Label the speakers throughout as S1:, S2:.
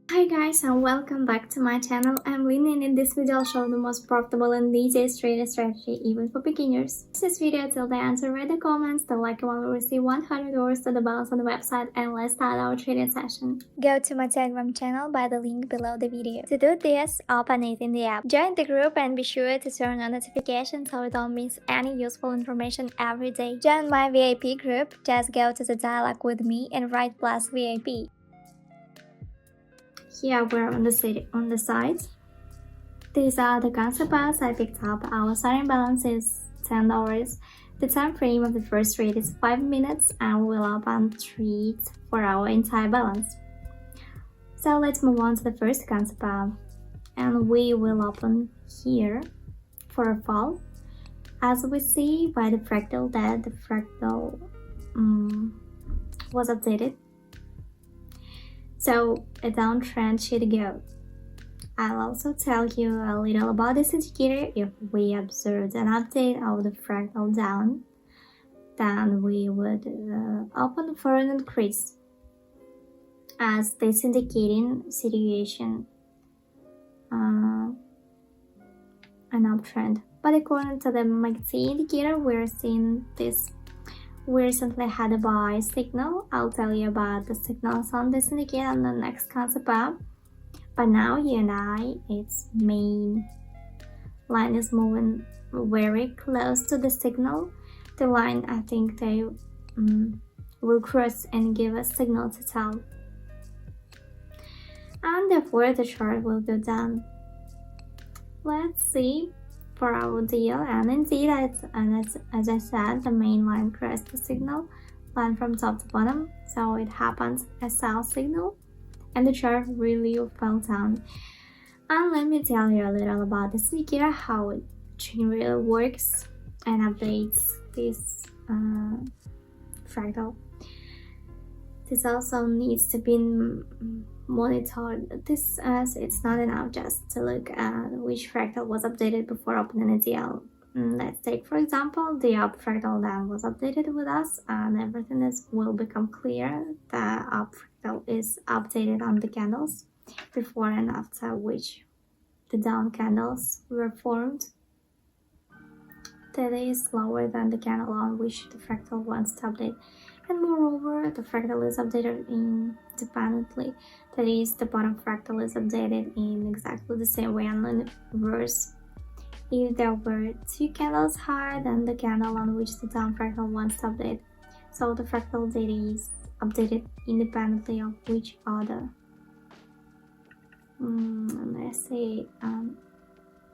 S1: Hi guys and welcome back to my channel. I'm Lynn and in this video I'll show the most profitable and easiest trading strategy even for beginners. Watch this video till the end to read the comments, the like one will receive $100 to the balance on the website, and let's start our trading session. Go to my Telegram channel by the link below the video. To do this, open it in the app. Join the group and be sure to turn on notifications so you don't miss any useful information every day. Join my VIP group, just go to the dialog with me and write plus VIP. Here we're on the side. These are the concept paths I picked up. Our starting balance is $10. The time frame of the first trade is 5 minutes and we will open trades for our entire balance. So let's move on to the first concept path, and we will open here for a fall. As we see by the fractal that the fractal was updated. So a downtrend should go. I'll also tell you a little about this indicator. If we observed an update of the fractal down, then we would open for an increase, as this indicating situation an uptrend. But according to the MACD indicator, we're seeing this. We recently had a buy signal. I'll tell you about the signals on this indicator on the next concept path. But now you and I, its main line is moving very close to the signal. The line, I think they will cross and give a signal to tell. And therefore the chart will go down. Let's see for our deal, and indeed, as I said, the main line crossed the signal line from top to bottom, so it happens a sell signal, and the chart really fell down. And let me tell you a little about this indicator, how it really works and updates this fractal. This also needs to be monitored. This as it's not enough just to look at which fractal was updated before opening a deal. Let's take for example the up fractal that was updated with us, and everything will become clear. The up fractal is updated on the candles before and after which the down candles were formed. That is lower than the candle on which the fractal wants to update. And moreover, the fractal is updated independently. That is, the bottom fractal is updated in exactly the same way and in reverse. If there were two candles higher than the candle on which the down fractal wants to update, so the fractal data is updated independently of each other. Let's see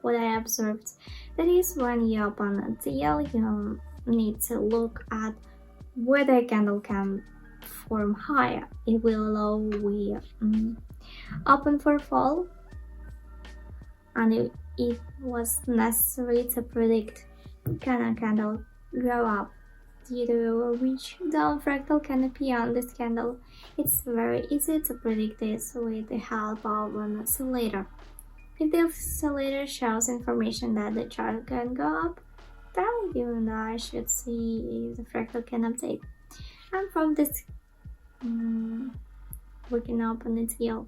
S1: what I observed. That is, when you open a deal, you need to look at whether a candle can form higher. It will allow we open for fall, and it was necessary to predict can a candle grow up due to which down fractal can appear on this candle. It's very easy to predict this with the help of an oscillator. If the oscillator shows information that the chart can go up, then you and I should see if the fractal can update. And from this, we can open the deal.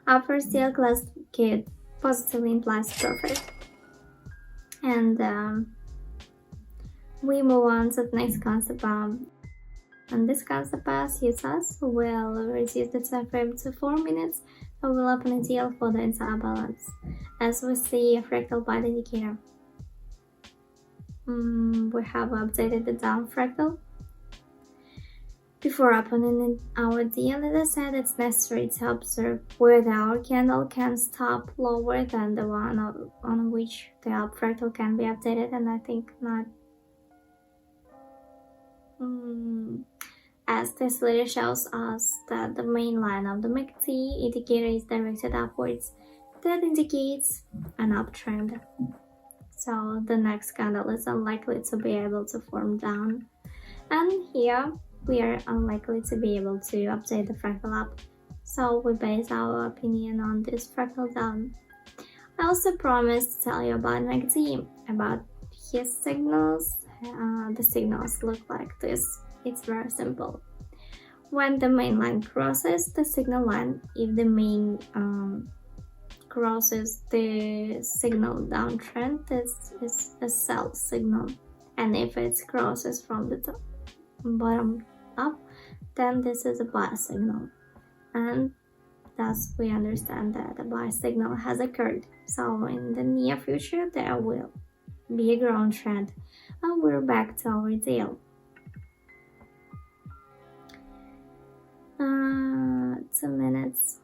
S1: Our first deal class could positively implies profit. And we move on to the next concept. And this concept suits us. We'll reduce the time frame to 4 minutes and we'll open a deal for the entire balance. As we see a fractal by the indicator. We have updated the down fractal. Before opening our deal, as I said, it's necessary to observe whether our candle can stop lower than the one on which the up fractal can be updated, and I think not. As this later shows us that the main line of the MACD indicator is directed upwards, that indicates an uptrend. So the next candle is unlikely to be able to form down, and here we are unlikely to be able to update the fractal up, so we base our opinion on this fractal down. I also promised to tell you about MACD, about his signals. The signals look like this. It's very simple. When the main line crosses the signal line, if the main crosses the signal downtrend, this is a sell signal, and if it crosses from the top, bottom up, then this is a buy signal, and thus we understand that a buy signal has occurred. So in the near future there will be a ground trend, and we're back to our deal. 2 minutes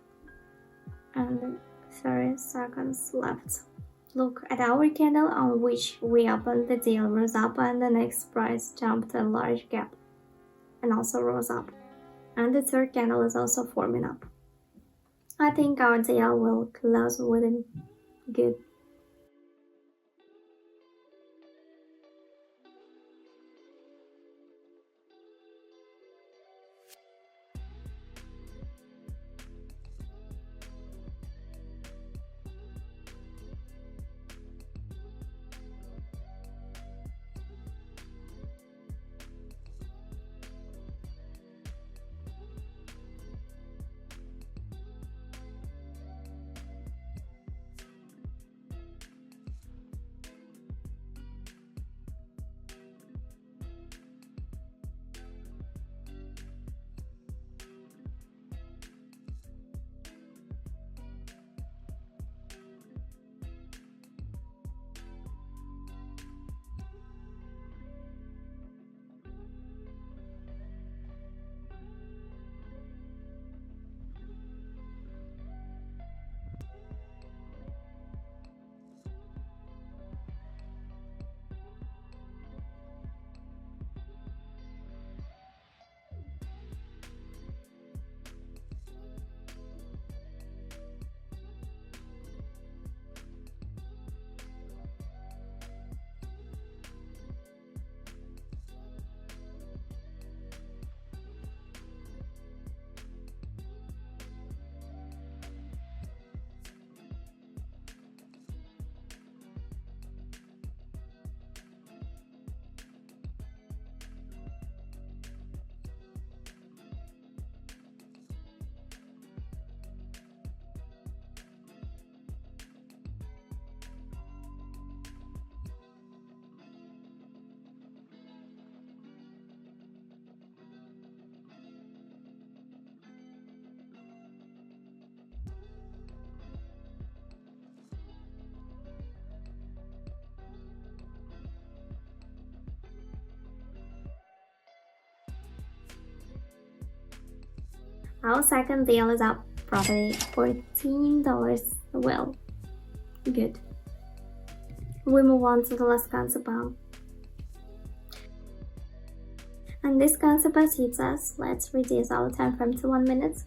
S1: and 30 seconds left. Look at our candle on which we opened the deal rose up, and the next price jumped a large gap and also rose up, and the third candle is also forming up. I think our deal will close with a good. Our second deal is up, probably $14. Well, good. We move on to the last concept. And this concept suits us. Let's reduce our time frame to 1 minute,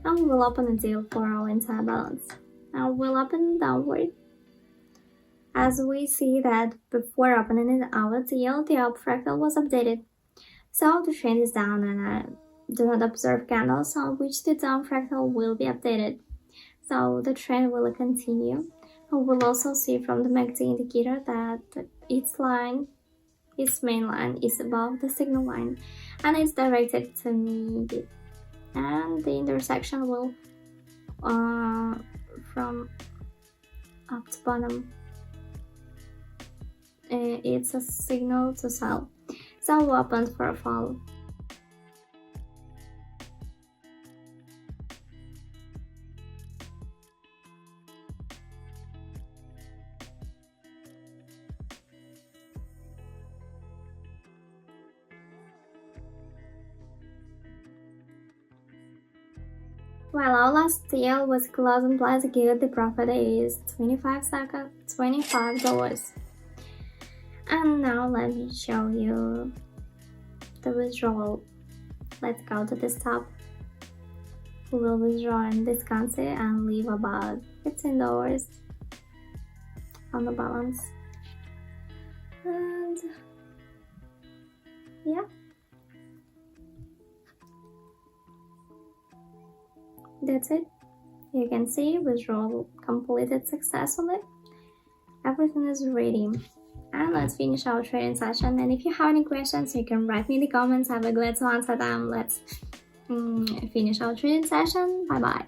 S1: and we will open a deal for our entire balance. And we'll open downward. As we see that before opening our deal, the up fractal was updated. So the trend is down, and I do not observe candles on which the down fractal will be updated. So the trend will continue. And we'll also see from the MACD indicator that its main line is above the signal line, and it's directed to me, and the intersection will from up to bottom. It's a signal to sell. Sell opened for a fall. While our last deal was closed and plus good, the profit is $25. And now let me show you the withdrawal. Let's go to this tab. We will withdraw in this currency and leave about $15 on the balance. And yeah. That's it. You can see withdrawal completed successfully. Everything is ready. And let's finish our trading session. And if you have any questions, you can write me in the comments. I will be glad to answer them. Let's finish our trading session. Bye bye.